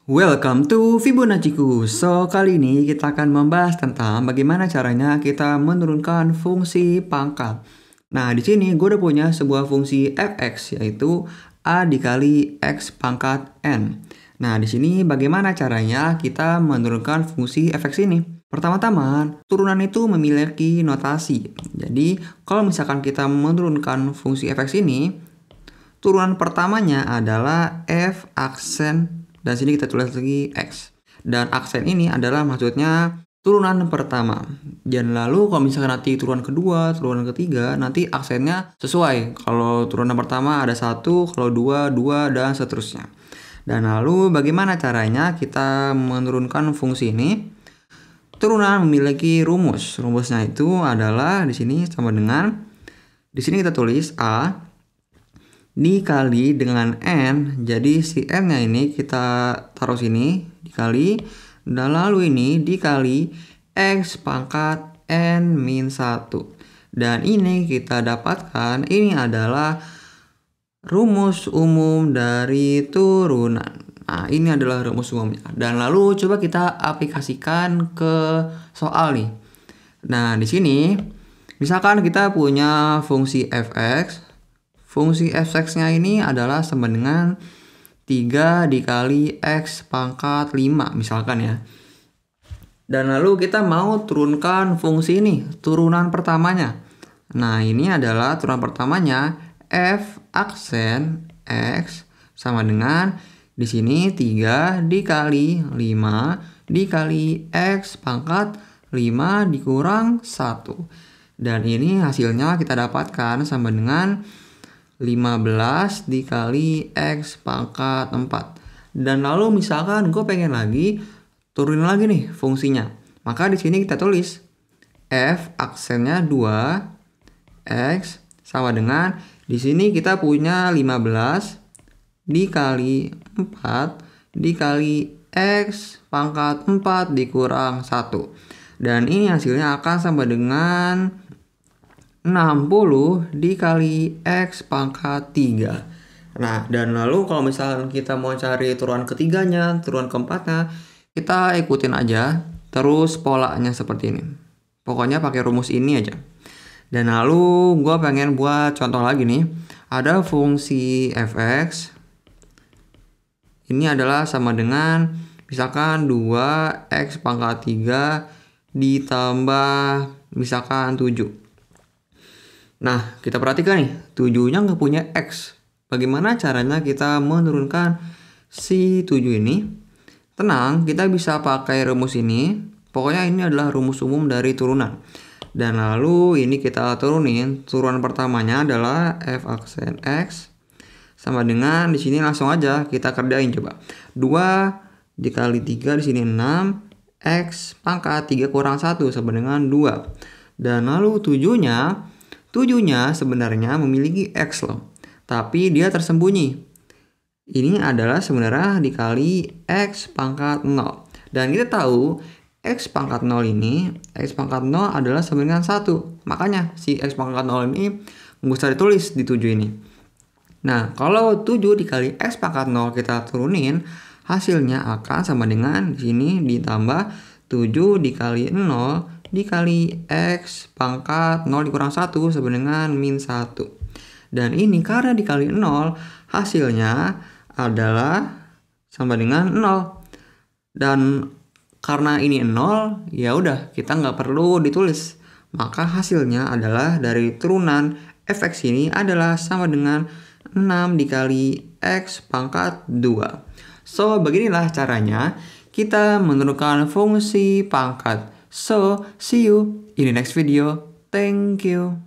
Welcome to Fibonacci-ku. So, kali ini kita akan membahas tentang bagaimana caranya kita menurunkan fungsi pangkat. Nah, di sini gue udah punya sebuah fungsi fx, yaitu a dikali x pangkat n. Nah, di sini bagaimana caranya kita menurunkan fungsi fx ini? Pertama-tama, turunan itu memiliki notasi. Jadi, kalau misalkan kita menurunkan fungsi fx ini, turunan pertamanya adalah f aksen, dan sini kita tulis lagi x. Dan aksen ini adalah maksudnya turunan pertama. Dan lalu kalau misalkan nanti turunan kedua, turunan ketiga, nanti aksennya sesuai. Kalau turunan pertama ada 1, kalau 2, 2, dan seterusnya. Dan lalu bagaimana caranya kita menurunkan fungsi ini? Turunan memiliki rumus. Rumusnya itu adalah di sini sama dengan, di sini kita tulis a dikali dengan n. Jadi si n nya ini kita taruh sini dikali, dan lalu ini dikali x pangkat n min 1. Dan ini kita dapatkan, ini adalah rumus umum dari turunan. Nah, ini adalah rumus umumnya. Dan lalu coba kita aplikasikan ke soal nih. Nah, di sini misalkan kita punya fungsi fx. Fungsi fx-nya ini adalah sama dengan 3 dikali x pangkat 5 misalkan ya. Dan lalu kita mau turunkan fungsi ini, turunan pertamanya. Nah, ini adalah turunan pertamanya f aksen x sama dengan di sini 3 dikali 5 dikali x pangkat 5 dikurang 1. Dan ini hasilnya kita dapatkan sama dengan 15 dikali x pangkat 4. Dan lalu misalkan gue pengen lagi turunin lagi nih fungsinya. Maka di sini kita tulis f aksennya 2 x sama dengan di sini kita punya 15 dikali 4 dikali x pangkat 4 dikurang 1. Dan ini hasilnya akan sama dengan 60 dikali x pangkat 3. Nah, dan lalu kalau misalnya kita mau cari turunan ketiganya, turunan keempatnya, kita ikutin aja terus polanya seperti ini. Pokoknya pakai rumus ini aja. Dan lalu gue pengen buat contoh lagi nih. Ada fungsi fx. Ini adalah sama dengan misalkan 2x pangkat 3 ditambah misalkan 7. Nah, kita perhatikan nih, 7-nya nggak punya x. Bagaimana caranya kita menurunkan si 7 ini? Tenang, kita bisa pakai rumus ini. Pokoknya ini adalah rumus umum dari turunan. Dan lalu ini kita turunin. Turunan pertamanya adalah f aksen x sama dengan di sini langsung aja kita kerjain coba. 2 dikali 3 di sini 6 x pangkat 3 kurang 1 sama dengan 2. Dan lalu 7-nya sebenarnya memiliki x loh, tapi dia tersembunyi. Ini adalah sebenarnya dikali x pangkat 0. Dan kita tahu x pangkat 0 ini, x pangkat 0 adalah sama dengan 1. Makanya si x pangkat 0 ini nggak usah ditulis di 7 ini. Nah, kalau 7 dikali x pangkat 0 kita turunin, hasilnya akan sama dengan di sini ditambah 7 dikali 0 dikali x pangkat 0 dikurang 1 sama dengan min 1. Dan ini karena dikali 0, hasilnya adalah sama dengan 0. Dan karena ini 0, ya udah kita nggak perlu ditulis. Maka hasilnya adalah dari turunan fx ini adalah sama dengan 6 dikali x pangkat 2. So, beginilah caranya kita menurunkan fungsi pangkat. So, see you in the next video. Thank you.